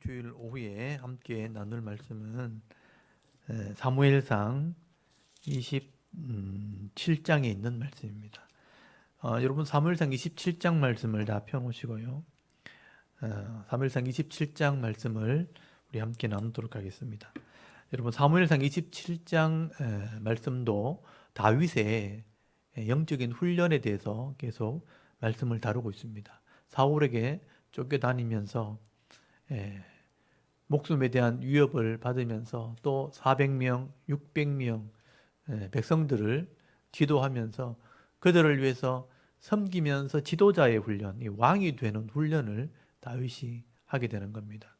주일 오후에 함께 나눌 말씀은 사무엘상 27장에 있는 말씀입니다. 여러분 사무엘상 27장 말씀을 다 펴놓으시고요. 사무엘상 27장 말씀을 우리 함께 나누도록 하겠습니다. 여러분 사무엘상 27장 말씀도 다윗의 영적인 훈련에 대해서 계속 말씀을 다루고 있습니다. 사울에게 쫓겨다니면서 목숨에 대한 위협을 받으면서 또 400명, 600명 백성들을 지도하면서 그들을 위해서 섬기면서 지도자의 훈련, 이 왕이 되는 훈련을 다윗이 하게 되는 겁니다.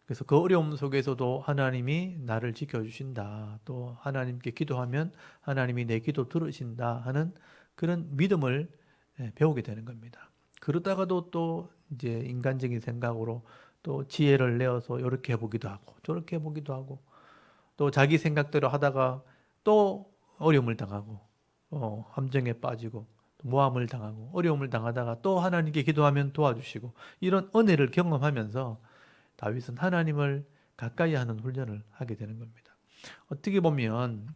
그래서 그 어려움 속에서도 하나님이 나를 지켜주신다. 또 하나님께 기도하면 하나님이 내 기도 들으신다 하는 그런 믿음을 배우게 되는 겁니다. 그러다가도 또 이제 인간적인 생각으로 또 지혜를 내어서 이렇게 해보기도 하고 저렇게 해보기도 하고 또 자기 생각대로 하다가 또 어려움을 당하고 함정에 빠지고 모함을 당하고 어려움을 당하다가 또 하나님께 기도하면 도와주시고 이런 은혜를 경험하면서 다윗은 하나님을 가까이 하는 훈련을 하게 되는 겁니다. 어떻게 보면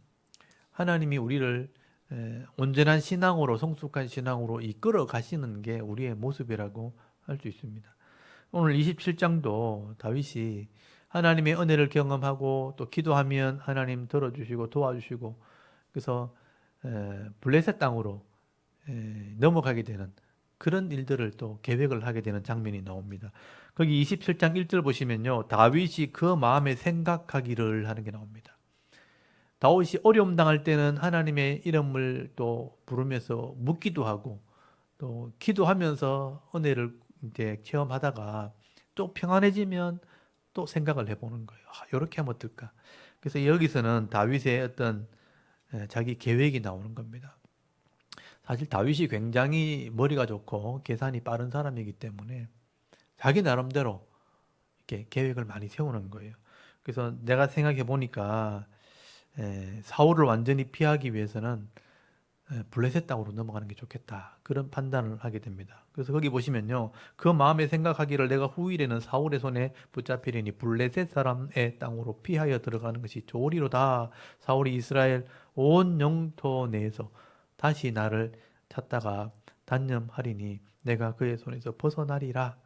하나님이 우리를 온전한 신앙으로 성숙한 신앙으로 이끌어 가시는 게 우리의 모습이라고 할 수 있습니다. 오늘 27장도 다윗이 하나님의 은혜를 경험하고 또 기도하면 하나님 들어주시고 도와주시고 그래서 블레셋 땅으로 넘어가게 되는 그런 일들을 또 계획을 하게 되는 장면이 나옵니다. 거기 27장 1절 보시면요. 다윗이 그 마음에 생각하기를 하는 게 나옵니다. 다윗이 어려움 당할 때는 하나님의 이름을 또 부르면서 묻기도 하고 또 기도하면서 은혜를 이제 체험하다가 또 평안해지면 또 생각을 해보는 거예요. 이렇게 하면 어떨까? 그래서 여기서는 다윗의 어떤 자기 계획이 나오는 겁니다. 사실 다윗이 굉장히 머리가 좋고 계산이 빠른 사람이기 때문에 자기 나름대로 이렇게 계획을 많이 세우는 거예요. 그래서 내가 생각해 보니까 사울을 완전히 피하기 위해서는 블레셋 땅으로 넘어가는 게 좋겠다. 그런 판단을 하게 됩니다. 그래서 거기 보시면요. 그 마음에 생각하기를 내가 후일에는 사울의 손에 붙잡히리니 블레셋 사람의 땅으로 피하여 들어가는 것이 좋으리로다. 사울이 이스라엘 온 영토 내에서 다시 나를 찾다가 단념하리니 내가 그의 손에서 벗어나리라.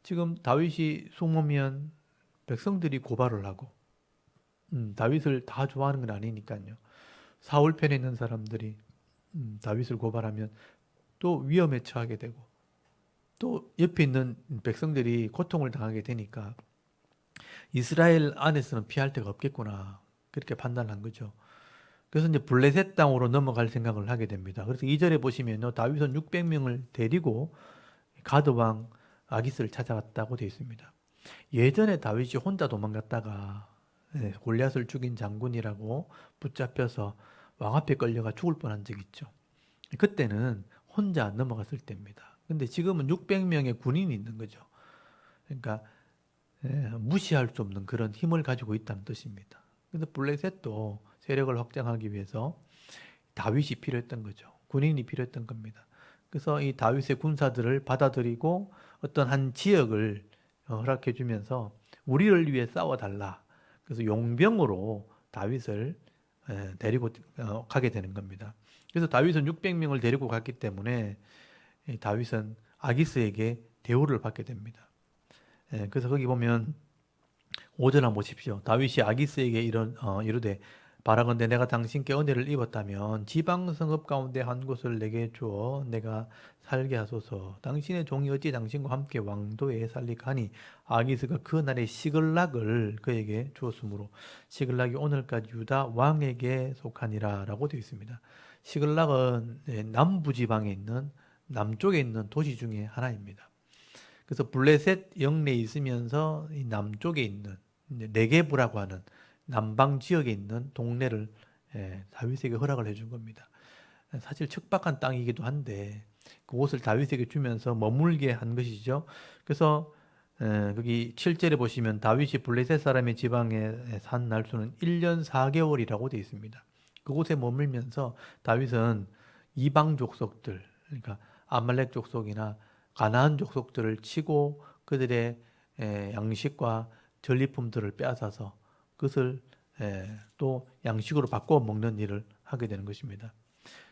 지금 다윗이 숨으면 백성들이 고발을 하고 다윗을 다 좋아하는 건 아니니까요. 사울 편에 있는 사람들이 다윗을 고발하면 또 위험에 처하게 되고 또 옆에 있는 백성들이 고통을 당하게 되니까 이스라엘 안에서는 피할 데가 없겠구나 그렇게 판단한 거죠. 그래서 이제 블레셋 땅으로 넘어갈 생각을 하게 됩니다. 그래서 2절에 보시면요. 다윗은 600명을 데리고 가드 왕 아기스를 찾아갔다고 되어 있습니다. 예전에 다윗이 혼자 도망갔다가 골리앗을 죽인 장군이라고 붙잡혀서 왕 앞에 끌려가 죽을 뻔한 적이 있죠. 그때는 혼자 넘어갔을 때입니다. 근데 지금은 600명의 군인이 있는 거죠. 그러니까 무시할 수 없는 그런 힘을 가지고 있다는 뜻입니다. 그래서 블레셋도 세력을 확장하기 위해서 다윗이 필요했던 거죠. 군인이 필요했던 겁니다. 그래서 이 다윗의 군사들을 받아들이고 어떤 한 지역을 허락해 주면서 우리를 위해 싸워달라. 그래서 용병으로 다윗을 데리고 가게 되는 겁니다. 그래서 다윗은 600명을 데리고 갔기 때문에 다윗은 아기스에게 대우를 받게 됩니다. 그래서 거기 보면 5절 한번 보십시오. 다윗이 아기스에게 이르되 바라건대 내가 당신께 은혜를 입었다면 지방 성읍 가운데 한 곳을 내게 주어 내가 살게 하소서. 당신의 종이 어찌 당신과 함께 왕도에 살리까 하니 아기스가 그 날에 시글락을 그에게 주었으므로 시글락이 오늘까지 유다 왕에게 속하니라 라고 되어 있습니다. 시글락은 남부 지방에 있는 남쪽에 있는 도시 중에 하나입니다. 그래서 블레셋 영내에 있으면서 이 남쪽에 있는 네게브라고 하는 남방 지역에 있는 동네를 다윗에게 허락을 해준 겁니다. 사실 척박한 땅이기도 한데 그곳을 다윗에게 주면서 머물게 한 것이죠. 그래서 거기 7절에 보시면 다윗이 블레셋 사람의 지방에 산 날수는 1년 4개월이라고 되어 있습니다. 그곳에 머물면서 다윗은 이방 족속들, 그러니까 아말렉 족속이나 가나안 족속들을 치고 그들의 양식과 전리품들을 빼앗아서 그것을 또 양식으로 바꿔 먹는 일을 하게 되는 것입니다.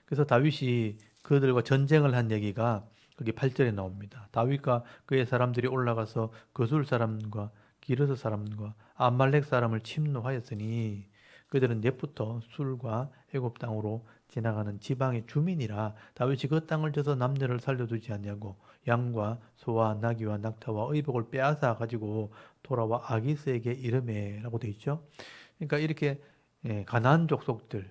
그래서 다윗이 그들과 전쟁을 한 얘기가 거기 8절에 나옵니다. 다윗과 그의 사람들이 올라가서 거술 사람과 기르스 사람과 아말렉 사람을 침노하였으니 그들은 옛부터 술과 애굽 땅으로 지나가는 지방의 주민이라 다윗이 그 땅을 줘서 남녀를 살려두지 않냐고 양과 소와 나귀와 낙타와 의복을 빼앗아 가지고 돌아와 아기스에게 이르매라고 되어 있죠. 그러니까 이렇게 가나안 족속들,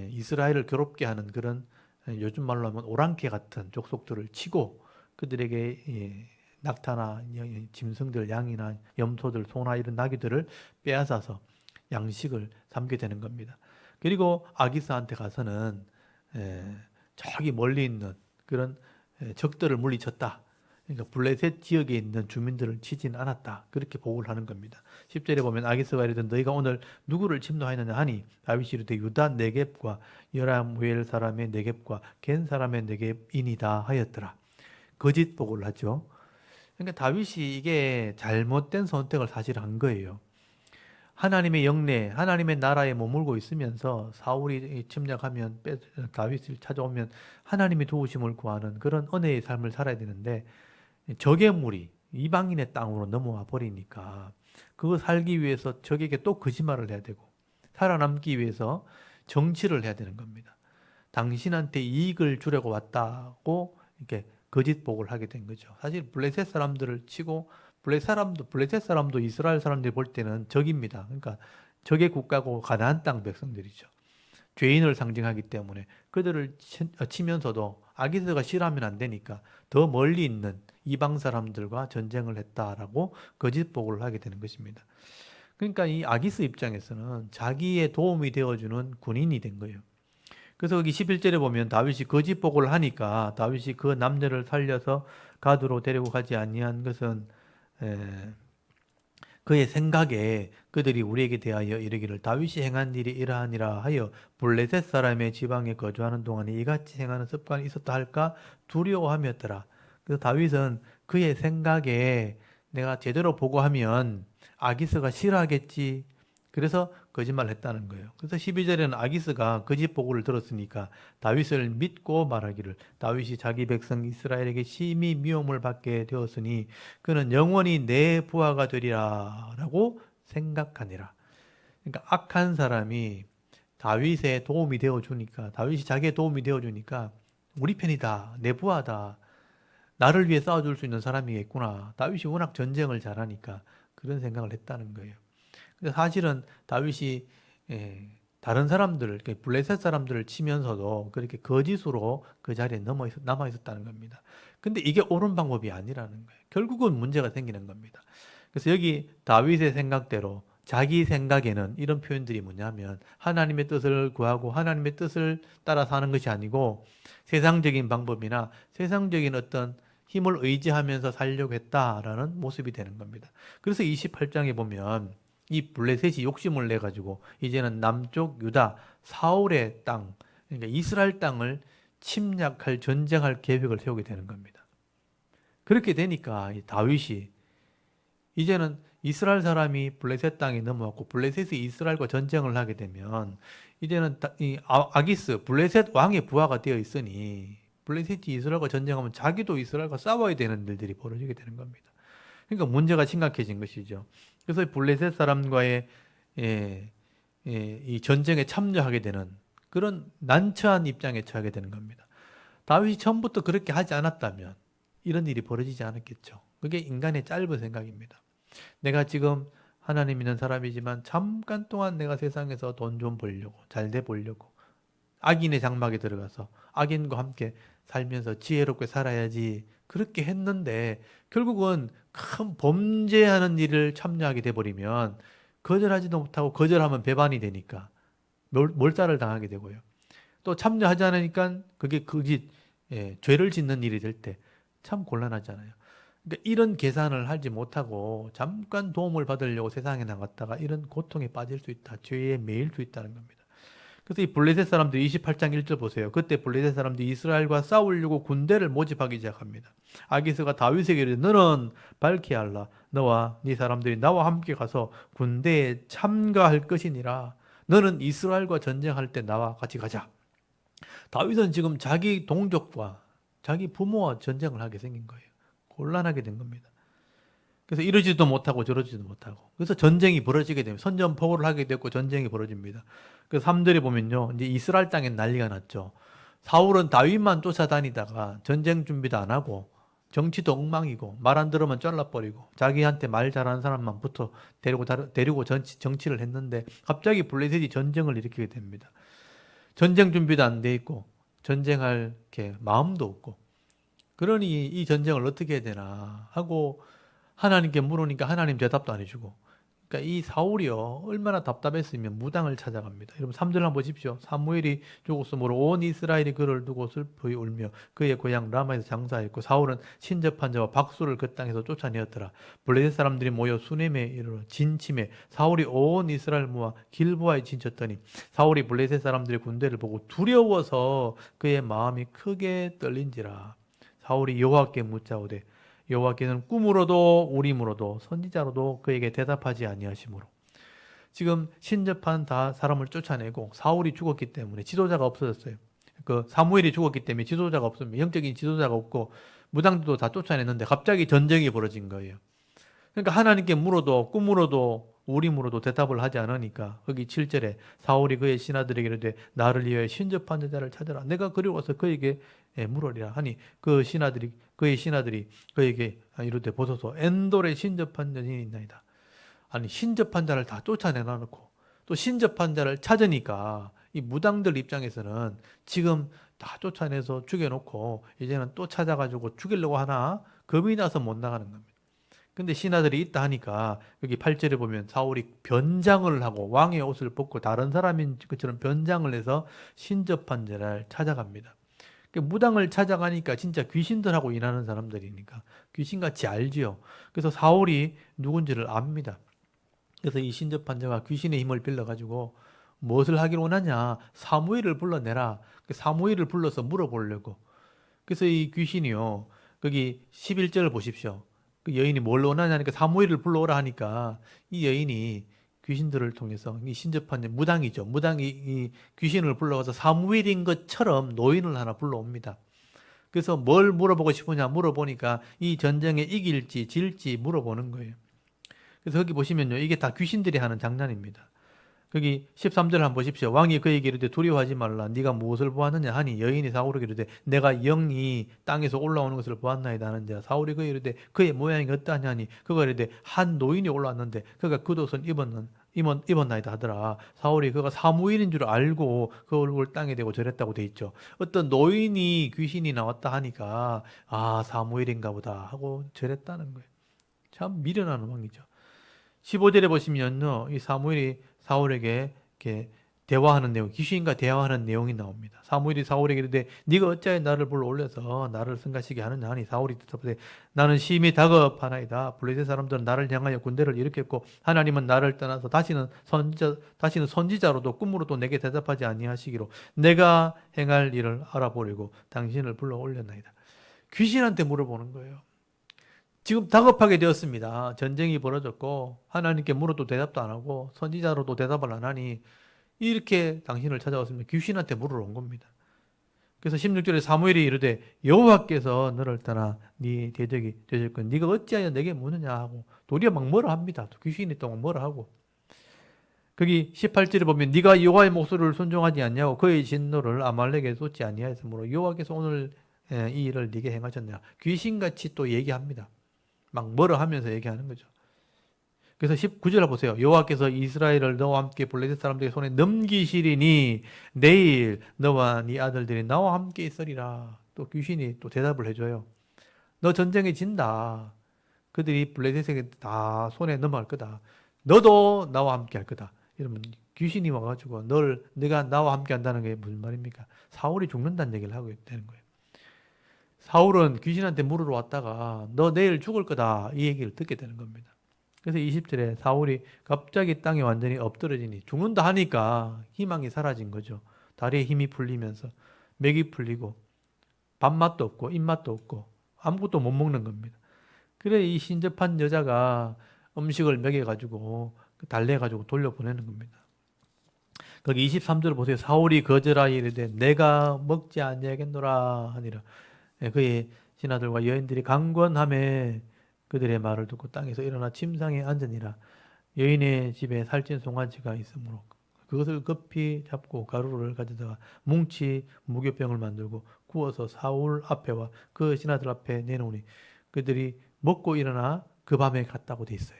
이스라엘을 괴롭게 하는 그런 요즘 말로 하면 오랑캐 같은 족속들을 치고 그들에게 낙타나 짐승들, 양이나 염소들, 소나 이런 나귀들을 빼앗아서 양식을 삼게 되는 겁니다. 그리고 아기스한테 가서는 저기 멀리 있는 그런 적들을 물리쳤다. 그러니까 블레셋 지역에 있는 주민들을 치진 않았다. 그렇게 보고를 하는 겁니다. 10절에 보면 아기스가 이르되 너희가 오늘 누구를 침노하였느냐 하니 다윗이 이르되 유다 네겝과 여라무엘 사람의 네겝과 겐 사람의 네겝이니이다 하였더라. 거짓 보고를 하죠. 그러니까 다윗이 이게 잘못된 선택을 사실 한 거예요. 하나님의 영내, 하나님의 나라에 머물고 있으면서 사울이 침략하면 다윗을 찾아오면 하나님이 도우심을 구하는 그런 은혜의 삶을 살아야 되는데 적의 무리, 이방인의 땅으로 넘어와 버리니까 그거 살기 위해서 적에게 또 거짓말을 해야 되고 살아남기 위해서 정치를 해야 되는 겁니다. 당신한테 이익을 주려고 왔다고 이렇게 거짓복을 하게 된 거죠. 사실 블레셋 사람들을 치고 블레셋 사람도 이스라엘 사람들이 볼 때는 적입니다. 그러니까 적의 국가고 가나안 땅 백성들이죠. 죄인을 상징하기 때문에 그들을 치면서도 아기스가 싫어하면 안 되니까 더 멀리 있는 이방 사람들과 전쟁을 했다라고 거짓 보고를 하게 되는 것입니다. 그러니까 이 아기스 입장에서는 자기의 도움이 되어주는 군인이 된 거예요. 그래서 여기 11절에 보면 다윗이 거짓 보고를 하니까 다윗이 그 남녀를 살려서 가드로 데리고 가지 아니한 것은 그의 생각에 그들이 우리에게 대하여 이르기를 다윗이 행한 일이 이러하니라 하여 블레셋 사람의 지방에 거주하는 동안에 이같이 행하는 습관이 있었다 할까 두려워함이었더라. 그래서 다윗은 그의 생각에 내가 제대로 보고하면 아기스가 싫어하겠지. 그래서 거짓말을 했다는 거예요. 그래서 12절에는 아기스가 거짓 보고를 들었으니까 다윗을 믿고 말하기를 다윗이 자기 백성 이스라엘에게 심히 미움을 받게 되었으니 그는 영원히 내 부하가 되리라 라고 생각하니라. 그러니까 악한 사람이 다윗의 도움이 되어주니까 다윗이 자기의 도움이 되어주니까 우리 편이다. 내 부하다. 나를 위해 싸워줄 수 있는 사람이겠구나. 다윗이 워낙 전쟁을 잘하니까 그런 생각을 했다는 거예요. 근데 사실은 다윗이 다른 사람들을 블레셋 사람들을 치면서도 그렇게 거짓으로 그 자리에 남아 있었다는 겁니다. 근데 이게 옳은 방법이 아니라는 거예요. 결국은 문제가 생기는 겁니다. 그래서 여기 다윗의 생각대로 자기 생각에는 이런 표현들이 뭐냐면 하나님의 뜻을 구하고 하나님의 뜻을 따라 사는 것이 아니고 세상적인 방법이나 세상적인 어떤 힘을 의지하면서 살려고 했다라는 모습이 되는 겁니다. 그래서 28장에 보면 이 블레셋이 욕심을 내 가지고 이제는 남쪽 유다 사울의 땅, 그러니까 이스라엘 땅을 침략할 전쟁할 계획을 세우게 되는 겁니다. 그렇게 되니까 다윗이 이제는 이스라엘 사람이 블레셋 땅에 넘어왔고 블레셋이 이스라엘과 전쟁을 하게 되면 이제는 이 아기스 블레셋 왕의 부하가 되어 있으니 블레셋이 이스라엘과 전쟁하면 자기도 이스라엘과 싸워야 되는 일들이 벌어지게 되는 겁니다. 그러니까 문제가 심각해진 것이죠. 그래서 블레셋 사람과의 이 전쟁에 참여하게 되는 그런 난처한 입장에 처하게 되는 겁니다. 다윗이 처음부터 그렇게 하지 않았다면 이런 일이 벌어지지 않았겠죠. 그게 인간의 짧은 생각입니다. 내가 지금 하나님 믿는 사람이지만 잠깐 동안 내가 세상에서 돈 좀 벌려고 잘 돼 보려고 악인의 장막에 들어가서 악인과 함께 살면서 지혜롭게 살아야지 그렇게 했는데 결국은 큰 범죄하는 일을 참여하게 돼버리면 거절하지도 못하고 거절하면 배반이 되니까 몰살을 당하게 되고요. 또 참여하지 않으니까 그게 죄를 짓는 일이 될 때 참 곤란하잖아요. 그러니까 이런 계산을 하지 못하고 잠깐 도움을 받으려고 세상에 나갔다가 이런 고통에 빠질 수 있다. 죄에 매일 수 있다는 겁니다. 그래서 이 블레셋 사람들이 28장 1절 보세요. 그때 블레셋 사람들이 이스라엘과 싸우려고 군대를 모집하기 시작합니다. 아기스가 다윗에게 이르되 너는 밝히 알라. 너와 네 사람들이 나와 함께 가서 군대에 참가할 것이니라. 너는 이스라엘과 전쟁할 때 나와 같이 가자. 다윗은 지금 자기 동족과 자기 부모와 전쟁을 하게 생긴 거예요. 곤란하게 된 겁니다. 그래서 이러지도 못하고 저러지도 못하고. 그래서 전쟁이 벌어지게 됩니다. 선전포고를 하게 됐고 전쟁이 벌어집니다. 그래서 3절에 보면요. 이제 이스라엘 땅에 난리가 났죠. 사울은 다윗만 쫓아다니다가 전쟁 준비도 안 하고 정치도 엉망이고 말 안 들으면 잘라버리고 자기한테 말 잘하는 사람만 붙어 데리고 정치를 했는데 갑자기 블레셋이 전쟁을 일으키게 됩니다. 전쟁 준비도 안 돼 있고 전쟁할 게 마음도 없고 그러니 이 전쟁을 어떻게 해야 되나 하고 하나님께 물으니까 하나님 대답도 안 해주고 그러니까 이 사울이요 얼마나 답답했으면 무당을 찾아갑니다. 여러분 3절 한번 보십시오. 사무엘이 죽었으므로 온 이스라엘이 그를 두고 슬프이 울며 그의 고향 라마에서 장사했고 사울은 친접한 자와 박수를 그 땅에서 쫓아내었더라. 블레셋 사람들이 모여 수넴에 이르러 진침해 사울이 온 이스라엘 모아 길보아에 진쳤더니 사울이 블레셋 사람들의 군대를 보고 두려워서 그의 마음이 크게 떨린지라. 사울이 여호와께 묻자오되 여호와께는 꿈으로도 우림으로도 선지자로도 그에게 대답하지 아니하시므로 지금 신접한 다 사람을 쫓아내고 사울이 죽었기 때문에 지도자가 없어졌어요. 그 사무엘이 죽었기 때문에 지도자가 없으면 영적인 지도자가 없고 무당들도 다 쫓아냈는데 갑자기 전쟁이 벌어진 거예요. 그러니까 하나님께 물어도 꿈으로도 우림으로도 대답을 하지 않으니까 거기 7절에 사울이 그의 신하들에게 이르되 나를 위하여 신접한 자를 찾아라. 내가 그리워서 그에게 물으리라 하니 그의 신하들이 그에게 이르되 보소서 엔돌에 신접한 자니 있나이다. 아니 신접한 자를 다 쫓아내놔 놓고 또 신접한 자를 찾으니까 이 무당들 입장에서는 지금 다 쫓아내서 죽여놓고 이제는 또 찾아가지고 죽이려고 하나 겁이 나서 못 나가는 겁니다. 근데 신하들이 있다 하니까 여기 8절에 보면 사울이 변장을 하고 왕의 옷을 벗고 다른 사람인 것처럼 변장을 해서 신접한 자를 찾아갑니다. 무당을 찾아가니까 진짜 귀신들하고 일하는 사람들이니까 귀신같이 알지요. 그래서 사울이 누군지를 압니다. 그래서 이 신접한 자가 귀신의 힘을 빌려가지고 무엇을 하길 원하냐? 사무엘을 불러내라. 사무엘을 불러서 물어보려고. 그래서 이 귀신이요. 거기 11절을 보십시오. 그 여인이 뭘 원하냐니까 사무엘을 불러오라 하니까 이 여인이 귀신들을 통해서 이 신접한 무당이죠. 무당이 이 귀신을 불러와서 사무엘인 것처럼 노인을 하나 불러옵니다. 그래서 뭘 물어보고 싶으냐 물어보니까 이 전쟁에 이길지 질지 물어보는 거예요. 그래서 거기 보시면요. 이게 다 귀신들이 하는 장난입니다. 거기 13절 한번 보십시오. 왕이 그에게 이르되 두려워하지 말라. 네가 무엇을 보았느냐 하니 여인이 사울에게 이르되 내가 영이 땅에서 올라오는 것을 보았나이다 하는데 사울이 그에게 이르되 그의 모양이 어떠하냐 하니 그가 이르되 한 노인이 올라왔는데 그가 겉옷은 입었나이다 하더라. 사울이 그가 사무엘인 줄 알고 그 얼굴 땅에 대고 절했다고 돼 있죠. 어떤 노인이 귀신이 나왔다 하니까 아 사무엘인가 보다 하고 절했다는 거예요. 참 미련한 왕이죠. 15절에 보시면요. 이 사무엘이 사울에게 이렇게 대화하는 내용, 귀신과 대화하는 내용이 나옵니다. 사무엘이 사울에게 이르되 네가 어찌하여 나를 불러 올려서 나를 승가시게 하느냐 하니 사울이 대답하되 나는 심히 다급하나이다. 블레셋 사람들은 나를 향하여 군대를 일으켰고 하나님은 나를 떠나서 다시는 선지자로도 꿈으로도 내게 대답하지 아니하시기로 내가 행할 일을 알아보려고 당신을 불러 올렸나이다. 귀신한테 물어보는 거예요. 지금 다급하게 되었습니다. 전쟁이 벌어졌고 하나님께 물어도 대답도 안 하고 선지자로도 대답을 안 하니 이렇게 당신을 찾아왔습니다. 귀신한테 물으러 온 겁니다. 그래서 16절에 사무엘이 이르되 여호와께서 너를 떠나 네 대적이 되셨건 네가 어찌하여 내게 묻느냐 하고 도리어 막 뭐라 합니다. 귀신이 또 막 뭐라 하고 거기 18절에 보면 네가 여호와의 목소리를 순종하지 않냐고 그의 진노를 아말렉에 쏟지 아니하였으므로 여호와께서 오늘 이 일을 네게 행하셨냐. 귀신같이 또 얘기합니다. 막 뭐라 하면서 얘기하는 거죠. 그래서 19절 보세요. 여호와께서 이스라엘을 너와 함께 블레셋 사람들의 손에 넘기시리니 내일 너와 네 아들들이 나와 함께 있으리라. 또 귀신이 또 대답을 해줘요. 너 전쟁에 진다. 그들이 블레셋에게 다 손에 넘어갈 거다. 너도 나와 함께 할 거다. 이러면 귀신이 와가지고 네가 나와 함께 한다는 게 무슨 말입니까? 사울이 죽는다는 얘기를 하고 있다는 거예요. 사울은 귀신한테 물으러 왔다가 너 내일 죽을 거다 이 얘기를 듣게 되는 겁니다. 그래서 20절에 사울이 갑자기 땅에 완전히 엎드러지니 죽는다 하니까 희망이 사라진 거죠. 다리에 힘이 풀리면서 맥이 풀리고 밥맛도 없고 입맛도 없고 아무것도 못 먹는 겁니다. 그래 이 신접한 여자가 음식을 먹여가지고 달래가지고 돌려보내는 겁니다. 거기 23절 보세요. 사울이 거절하여 이르되 내가 먹지 아니하겠노라 하니라. 그의 신하들과 여인들이 강권함에 그들의 말을 듣고 땅에서 일어나 침상에 앉으니라. 여인의 집에 살찐 송아지가 있으므로 그것을 급히 잡고 가루를 가져다가 뭉치 무교병을 만들고 구워서 사울 앞에와 그 신하들 앞에 내놓으니 그들이 먹고 일어나 그 밤에 갔다고 돼 있어요.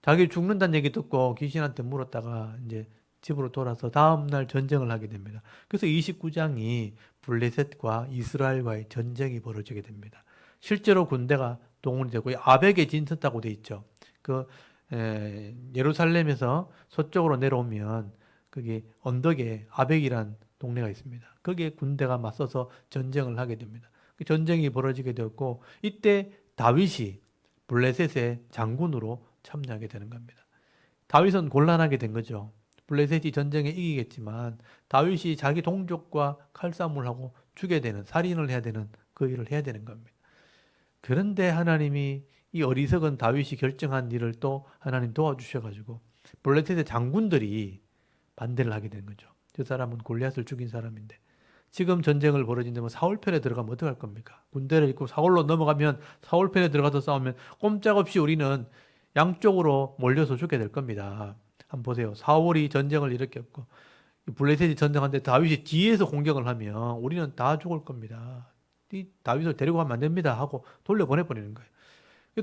자기 죽는다는 얘기 듣고 귀신한테 물었다가 이제 집으로 돌아서 다음날 전쟁을 하게 됩니다. 그래서 29장이 블레셋과 이스라엘과의 전쟁이 벌어지게 됩니다. 실제로 군대가 동원이 되고 아벡에 진쳤다고 돼 있죠. 그 예루살렘에서 서쪽으로 내려오면 거기 언덕에 아벡이란 동네가 있습니다. 거기에 군대가 맞서서 전쟁을 하게 됩니다. 그 전쟁이 벌어지게 되었고 이때 다윗이 블레셋의 장군으로 참여하게 되는 겁니다. 다윗은 곤란하게 된 거죠. 블레셋이 전쟁에 이기겠지만 다윗이 자기 동족과 칼싸움을 하고 죽여야 되는, 살인을 해야 되는 그 일을 해야 되는 겁니다. 그런데 하나님이 이 어리석은 다윗이 결정한 일을 또 하나님 도와주셔가지고 블레셋의 장군들이 반대를 하게 된 거죠. 저 사람은 골리앗을 죽인 사람인데 지금 전쟁을 벌어진다면 사울 편에 들어가면 어떡할 겁니까? 군대를 입고 사울로 넘어가면 사울 편에 들어가서 싸우면 꼼짝없이 우리는 양쪽으로 몰려서 죽게 될 겁니다. 한번 보세요. 사울이 전쟁을 일으켰고 블레셋이 전쟁하는데 다윗이 뒤에서 공격을 하면 우리는 다 죽을 겁니다. 이 다윗을 데리고 가면 안 됩니다 하고 돌려보내버리는 거예요.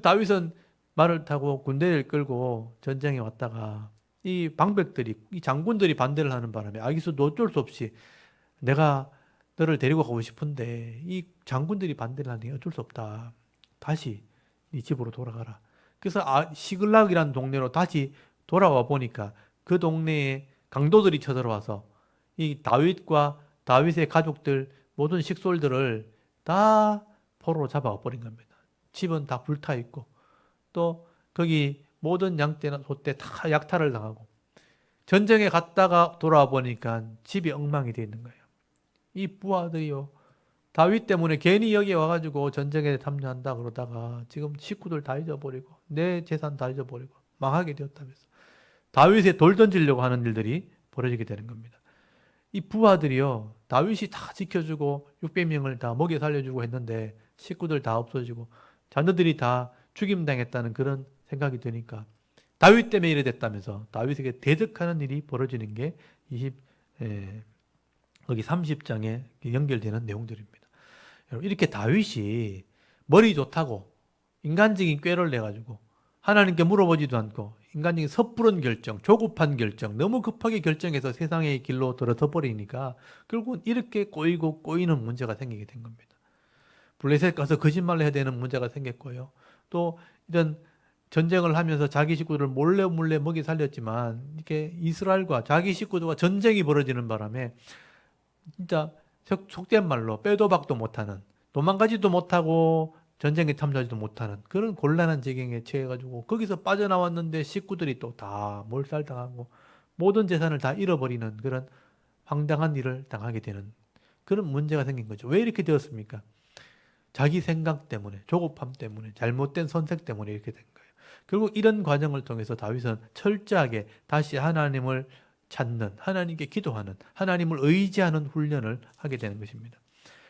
다윗은 말을 타고 군대를 끌고 전쟁에 왔다가 이 방백들이, 이 장군들이 반대를 하는 바람에 아기수도 어쩔 수 없이 내가 너를 데리고 가고 싶은데 이 장군들이 반대를 하니 어쩔 수 없다. 다시 네 집으로 돌아가라. 그래서 시글락이라는 동네로 다시 돌아와 보니까 그 동네에 강도들이 쳐들어와서 이 다윗과 다윗의 가족들 모든 식솔들을 다 포로로 잡아와 버린 겁니다. 집은 다 불타 있고 또 거기 모든 양떼나 소떼 다 약탈을 당하고 전쟁에 갔다가 돌아와 보니까 집이 엉망이 되어 있는 거예요. 이 부하들이요. 다윗 때문에 괜히 여기 와가지고 전쟁에 참여한다 그러다가 지금 식구들 다 잊어버리고 내 재산 다 잊어버리고 망하게 되었다면서 다윗에 돌 던지려고 하는 일들이 벌어지게 되는 겁니다. 이 부하들이요. 다윗이 다 지켜주고 600명을 다 먹여 살려주고 했는데 식구들 다 없어지고 자녀들이 다 죽임당했다는 그런 생각이 드니까 다윗 때문에 이래 됐다면서 다윗에게 대적하는 일이 벌어지는 게 여기 30장에 연결되는 내용들입니다. 여러분 이렇게 다윗이 머리 좋다고 인간적인 꾀를 내가지고 하나님께 물어보지도 않고 인간적인 섣부른 결정, 조급한 결정, 너무 급하게 결정해서 세상의 길로 들어서 버리니까 결국은 이렇게 꼬이고 꼬이는 문제가 생기게 된 겁니다. 블레셋 가서 거짓말을 해야 되는 문제가 생겼고요. 또 이런 전쟁을 하면서 자기 식구들을 몰래 먹이 살렸지만 이렇게 이스라엘과 자기 식구들과 전쟁이 벌어지는 바람에 진짜 속된 말로 빼도 박도 못하는 도망가지도 못하고 전쟁에 참여하지도 못하는 그런 곤란한 지경에 처해가지고 거기서 빠져나왔는데 식구들이 또 다 몰살당하고 모든 재산을 다 잃어버리는 그런 황당한 일을 당하게 되는 그런 문제가 생긴 거죠. 왜 이렇게 되었습니까? 자기 생각 때문에, 조급함 때문에, 잘못된 선택 때문에 이렇게 된 거예요. 결국 이런 과정을 통해서 다윗은 철저하게 다시 하나님을 찾는, 하나님께 기도하는, 하나님을 의지하는 훈련을 하게 되는 것입니다.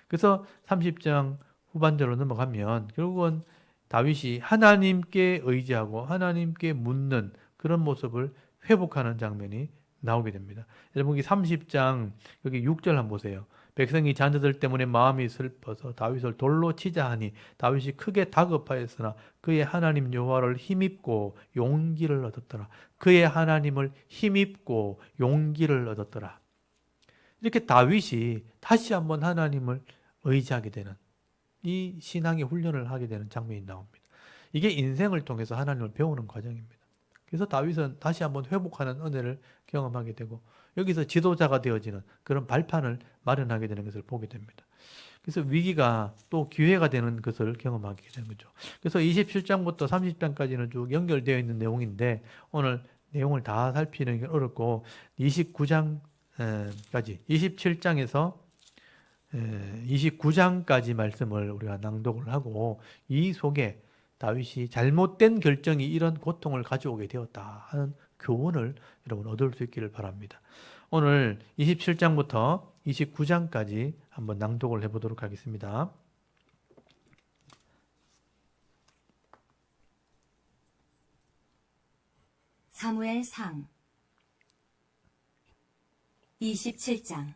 그래서 30장 후반절로 넘어가면 결국은 다윗이 하나님께 의지하고 하나님께 묻는 그런 모습을 회복하는 장면이 나오게 됩니다. 여러분 여기 30장 여기 6절 한번 보세요. 백성이 자녀들 때문에 마음이 슬퍼서 다윗을 돌로 치자 하니 다윗이 크게 다급하였으나 그의 하나님 여호와를 힘입고 용기를 얻었더라. 그의 하나님을 힘입고 용기를 얻었더라. 이렇게 다윗이 다시 한번 하나님을 의지하게 되는 이 신앙의 훈련을 하게 되는 장면이 나옵니다. 이게 인생을 통해서 하나님을 배우는 과정입니다. 그래서 다윗은 다시 한번 회복하는 은혜를 경험하게 되고 여기서 지도자가 되어지는 그런 발판을 마련하게 되는 것을 보게 됩니다. 그래서 위기가 또 기회가 되는 것을 경험하게 되는 거죠. 그래서 27장부터 30장까지는 쭉 연결되어 있는 내용인데 오늘 내용을 다 살피는 게 어렵고 29장까지 27장에서 29장까지 말씀을 우리가 낭독을 하고 이 속에 다윗이 잘못된 결정이 이런 고통을 가져오게 되었다 하는 교훈을 여러분 얻을 수 있기를 바랍니다. 오늘 27장부터 29장까지 한번 낭독을 해보도록 하겠습니다. 사무엘상 27장.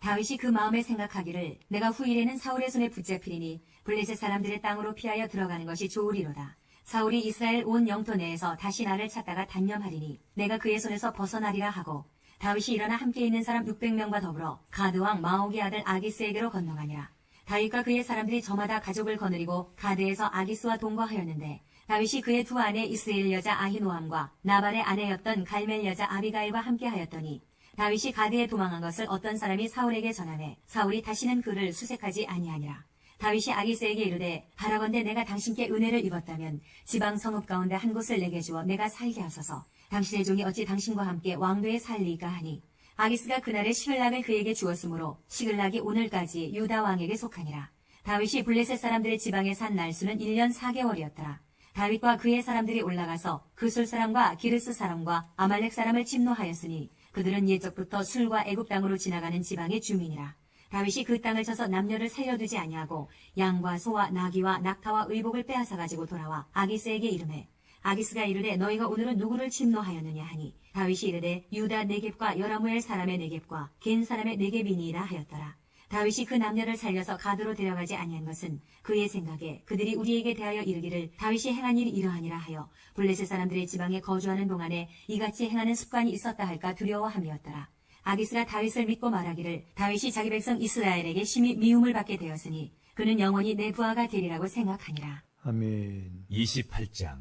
다윗이 그 마음에 생각하기를 내가 후일에는 사울의 손에 붙잡히리니 블레셋 사람들의 땅으로 피하여 들어가는 것이 좋으리로다. 사울이 이스라엘 온 영토 내에서 다시 나를 찾다가 단념하리니 내가 그의 손에서 벗어나리라 하고 다윗이 일어나 함께 있는 사람 600명과 더불어 가드왕 마옥의 아들 아기스에게로 건너가니라. 다윗과 그의 사람들이 저마다 가족을 거느리고 가드에서 아기스와 동거하였는데 다윗이 그의 두 아내 이스라엘 여자 아히노함과 나발의 아내였던 갈멜 여자 아비가일과 함께하였더니 다윗이 가드에 도망한 것을 어떤 사람이 사울에게 전하매 사울이 다시는 그를 수색하지 아니하니라. 다윗이 아기스에게 이르되 바라건대 내가 당신께 은혜를 입었다면 지방 성읍 가운데 한 곳을 내게 주어 내가 살게 하소서. 당신의 종이 어찌 당신과 함께 왕도에 살리까 하니 아기스가 그날에 시글락을 그에게 주었으므로 시글락이 오늘까지 유다 왕에게 속하니라. 다윗이 블레셋 사람들의 지방에 산 날수는 1년 4개월이었더라. 다윗과 그의 사람들이 올라가서 그술 사람과 기르스 사람과 아말렉 사람을 침노하였으니 그들은 옛적부터 술과 애굽 땅으로 지나가는 지방의 주민이라. 다윗이 그 땅을 쳐서 남녀를 살려두지 아니하고 양과 소와 나귀와 낙타와 의복을 빼앗아 가지고 돌아와 아기스에게 이르매 아기스가 이르되 너희가 오늘은 누구를 침노하였느냐 하니 다윗이 이르되 유다 네겝과 여라무엘 사람의 네겝과 겐 사람의 네겝이니이다 하였더라. 다윗이 그 남녀를 살려서 가드로 데려가지 아니한 것은 그의 생각에 그들이 우리에게 대하여 이르기를 다윗이 행한 일이 이러하니라 하여 블레셋 사람들의 지방에 거주하는 동안에 이같이 행하는 습관이 있었다 할까 두려워함이었더라. 아기스가 다윗을 믿고 말하기를 다윗이 자기 백성 이스라엘에게 심히 미움을 받게 되었으니 그는 영원히 내 부하가 되리라고 생각하니라. 아멘. 28장.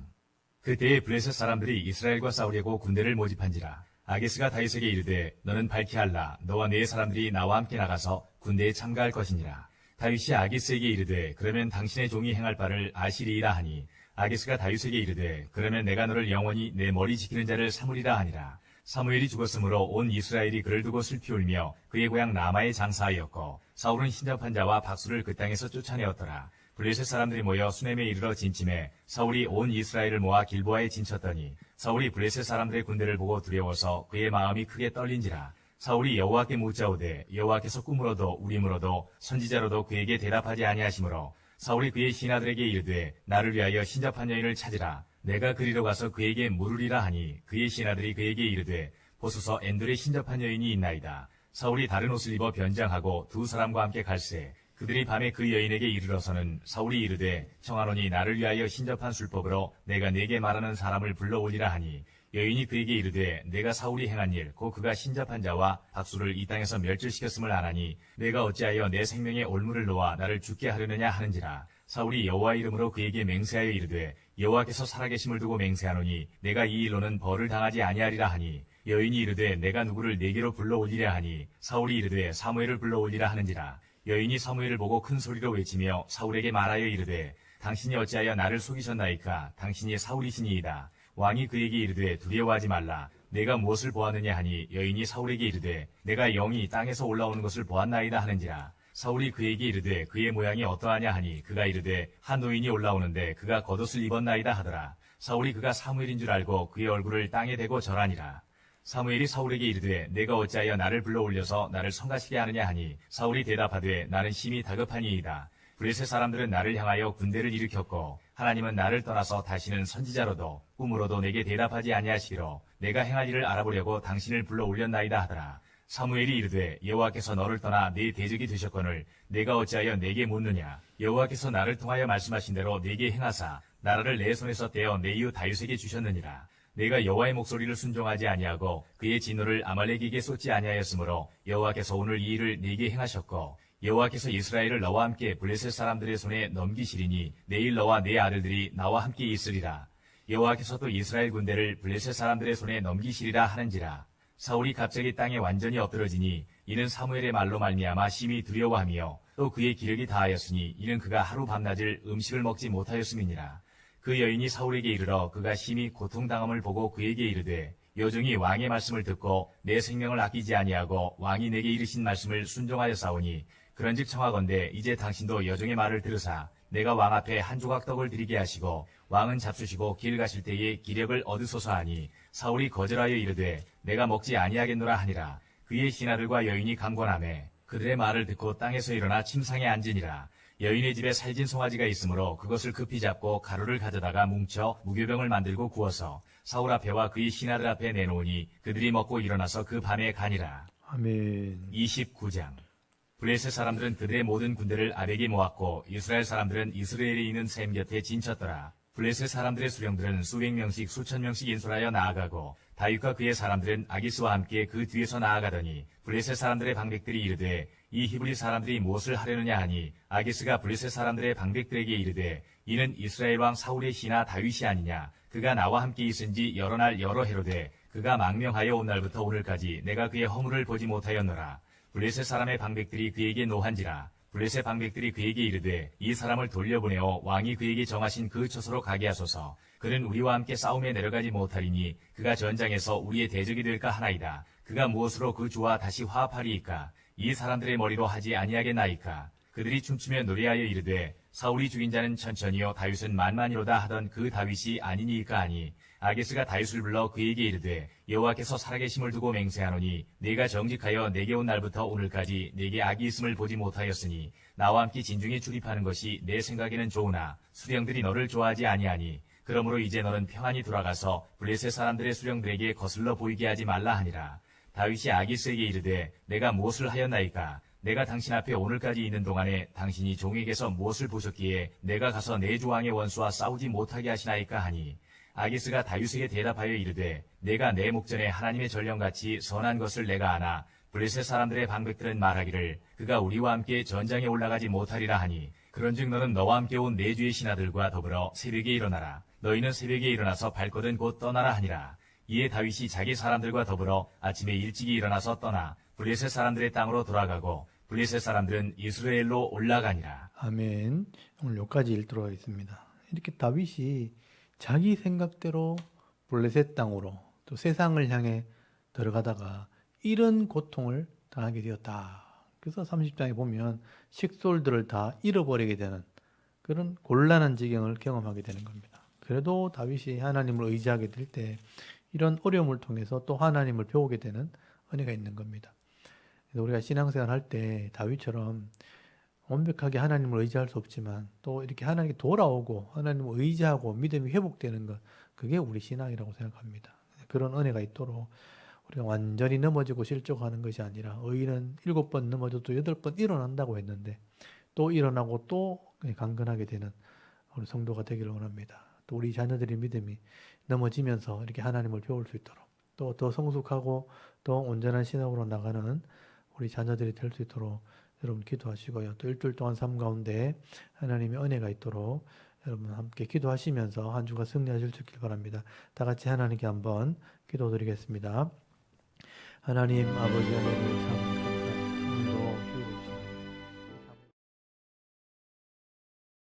그때에 블레셋 사람들이 이스라엘과 싸우려고 군대를 모집한지라. 아기스가 다윗에게 이르되 너는 밝히 알라. 너와 네 사람들이 나와 함께 나가서 군대에 참가할 것이니라. 다윗이 아기스에게 이르되 그러면 당신의 종이 행할 바를 아시리이라 하니 아기스가 다윗에게 이르되 그러면 내가 너를 영원히 내 머리 지키는 자를 삼으리라 하니라. 사무엘이 죽었으므로 온 이스라엘이 그를 두고 슬피 울며 그의 고향 라마에 장사하였고 사울은 신접한 자와 박수를 그 땅에서 쫓아내었더라. 블레셋 사람들이 모여 수넴에 이르러 진침해 사울이 온 이스라엘을 모아 길보아에 진쳤더니 사울이 블레셋 사람들의 군대를 보고 두려워서 그의 마음이 크게 떨린지라. 사울이 여호와께 묻자오되 여호와께서 꿈으로도 우림으로도 선지자로도 그에게 대답하지 아니하시므로 사울이 그의 신하들에게 이르되 나를 위하여 신접한 여인을 찾으라. 내가 그리로 가서 그에게 물으리라 하니 그의 신하들이 그에게 이르되 보소서 엔돌에 신접한 여인이 있나이다. 사울이 다른 옷을 입어 변장하고 두 사람과 함께 갈새 그들이 밤에 그 여인에게 이르러서는 사울이 이르되 청하노니 나를 위하여 신접한 술법으로 내가 네게 말하는 사람을 불러오리라 하니 여인이 그에게 이르되 내가 사울이 행한 일 곧 그가 신접한 자와 박수를 이 땅에서 멸절시켰음을 아나니 내가 어찌하여 내 생명에 올무를 놓아 나를 죽게 하려느냐 하는지라. 사울이 여호와 이름으로 그에게 맹세하여 이르되 여호와께서 살아계심을 두고 맹세하노니 내가 이 일로는 벌을 당하지 아니하리라 하니 여인이 이르되 내가 누구를 네게로 불러올리라 하니 사울이 이르되 사무엘을 불러올리라 하는지라. 여인이 사무엘을 보고 큰 소리로 외치며 사울에게 말하여 이르되 당신이 어찌하여 나를 속이셨나이까. 당신이 사울이시니이다. 왕이 그에게 이르되 두려워하지 말라. 내가 무엇을 보았느냐 하니 여인이 사울에게 이르되 내가 영이 땅에서 올라오는 것을 보았나이다 하는지라. 사울이 그에게 이르되 그의 모양이 어떠하냐 하니 그가 이르되 한 노인이 올라오는데 그가 겉옷을 입었나이다 하더라. 사울이 그가 사무엘인 줄 알고 그의 얼굴을 땅에 대고 절하니라. 사무엘이 사울에게 이르되 내가 어찌하여 나를 불러올려서 나를 성가시게 하느냐 하니 사울이 대답하되 나는 심히 다급하니이다. 블레셋 사람들은 나를 향하여 군대를 일으켰고 하나님은 나를 떠나서 다시는 선지자로도 꿈으로도 내게 대답하지 아니하시기로 내가 행할 일을 알아보려고 당신을 불러올렸나이다 하더라. 사무엘이 이르되 여호와께서 너를 떠나 네 대적이 되셨거늘 내가 어찌하여 내게 묻느냐. 여호와께서 나를 통하여 말씀하신 대로 내게 행하사 나라를 내 손에서 떼어 내 이웃 다윗에게 주셨느니라. 내가 여호와의 목소리를 순종하지 아니하고 그의 진노를 아말렉에게 쏟지 아니하였으므로 여호와께서 오늘 이 일을 내게 행하셨고 여호와께서 이스라엘을 너와 함께 블레셋 사람들의 손에 넘기시리니 내일 너와 네 아들들이 나와 함께 있으리라. 여호와께서 또 이스라엘 군대를 블레셋 사람들의 손에 넘기시리라 하는지라. 사울이 갑자기 땅에 완전히 엎드러지니 이는 사무엘의 말로 말미암아 심히 두려워하며 또 그의 기력이 다하였으니 이는 그가 하루 밤낮을 음식을 먹지 못하였음이니라. 그 여인이 사울에게 이르러 그가 심히 고통당함을 보고 그에게 이르되 여종이 왕의 말씀을 듣고 내 생명을 아끼지 아니하고 왕이 내게 이르신 말씀을 순종하여 싸우니 그런즉 청하건대 이제 당신도 여종의 말을 들으사 내가 왕 앞에 한 조각 떡을 드리게 하시고 왕은 잡수시고 길 가실 때에 기력을 얻으소서 하니 사울이 거절하여 이르되 내가 먹지 아니하겠노라 하니라. 그의 신하들과 여인이 강권하매 그들의 말을 듣고 땅에서 일어나 침상에 앉으니라. 여인의 집에 살진 송아지가 있으므로 그것을 급히 잡고 가루를 가져다가 뭉쳐 무교병을 만들고 구워서 사울 앞에와 그의 신하들 앞에 내놓으니 그들이 먹고 일어나서 그 밤에 가니라. 아멘. 29장. 블레셋 사람들은 그들의 모든 군대를 아벡에 모았고 이스라엘 사람들은 이스라엘에 있는 샘 곁에 진쳤더라. 블레셋 사람들의 수령들은 수백 명씩 수천 명씩 인솔하여 나아가고 다윗과 그의 사람들은 아기스와 함께 그 뒤에서 나아가더니 블레셋 사람들의 방백들이 이르되 이 히브리 사람들이 무엇을 하려느냐 하니 아기스가 블레셋 사람들의 방백들에게 이르되 이는 이스라엘 왕 사울의 신하 다윗이 아니냐. 그가 나와 함께 있은 지 여러 날 여러 해로되 그가 망명하여 온 날부터 오늘까지 내가 그의 허물을 보지 못하였노라. 블레셋 사람의 방백들이 그에게 노한지라. 블레셋 방백들이 그에게 이르되 이 사람을 돌려보내어 왕이 그에게 정하신 그 처소로 가게 하소서. 그는 우리와 함께 싸움에 내려가지 못하리니 그가 전장에서 우리의 대적이 될까 하나이다. 그가 무엇으로 그 주와 다시 화합하리이까? 이 사람들의 머리로 하지 아니하겠나이까? 그들이 춤추며 노래하여 이르되 사울이 죽인 자는 천천히요 다윗은 만만이로다 하던 그 다윗이 아니니이까 하니 아기스가 다윗을 불러 그에게 이르되 여호와께서 살아계심을 두고 맹세하노니 네가 정직하여 내게 온 날부터 오늘까지 내게 악이 있음을 보지 못하였으니 나와 함께 진중에 출입하는 것이 내 생각에는 좋으나 수령들이 너를 좋아하지 아니하니 그러므로 이제 너는 평안히 돌아가서 블레셋 사람들의 수령들에게 거슬러 보이게 하지 말라 하니라. 다윗이 아기스에게 이르되 내가 무엇을 하였나이까? 내가 당신 앞에 오늘까지 있는 동안에 당신이 종에게서 무엇을 보셨기에 내가 가서 내 주 왕의 원수와 싸우지 못하게 하시나이까 하니 아기스가 다윗에게 대답하여 이르되 내가 내 목전에 하나님의 전령같이 선한 것을 내가 아나 블레셋 사람들의 방백들은 말하기를 그가 우리와 함께 전장에 올라가지 못하리라 하니 그런즉 너는 너와 함께 온 내 주의 신하들과 더불어 새벽에 일어나라. 너희는 새벽에 일어나서 발거든 곧 떠나라 하니라. 이에 다윗이 자기 사람들과 더불어 아침에 일찍이 일어나서 떠나 블레셋 사람들의 땅으로 돌아가고 블레셋 사람들은 이스라엘로 올라가니라. 아멘. 오늘 여기까지 읽도록 하겠습니다. 이렇게 다윗이 자기 생각대로 블레셋 땅으로 또 세상을 향해 들어가다가 이런 고통을 당하게 되었다. 그래서 30장에 보면 식솔들을 다 잃어버리게 되는 그런 곤란한 지경을 경험하게 되는 겁니다. 그래도 다윗이 하나님을 의지하게 될 때 이런 어려움을 통해서 또 하나님을 배우게 되는 은혜가 있는 겁니다. 그래서 우리가 신앙생활 할 때 다윗처럼 완벽하게 하나님을 의지할 수 없지만 또 이렇게 하나님께 돌아오고 하나님을 의지하고 믿음이 회복되는 것, 그게 우리 신앙이라고 생각합니다. 그런 은혜가 있도록 우리가 완전히 넘어지고 실족하는 것이 아니라 의인은 7번 넘어져도 8번 일어난다고 했는데 또 일어나고 또 강건하게 되는 우리 성도가 되기를 원합니다. 또 우리 자녀들의 믿음이 넘어지면서 이렇게 하나님을 배울 수 있도록 또 더 성숙하고 더 온전한 신앙으로 나가는 우리 자녀들이 될 수 있도록 여러분 기도하시고요. 또 일주일 동안 삶 가운데 하나님의 은혜가 있도록 여러분 함께 기도하시면서 한 주가 승리하실 수 있길 바랍니다. 다 같이 하나님께 한번 기도드리겠습니다. 하나님 아버지 은혜를 참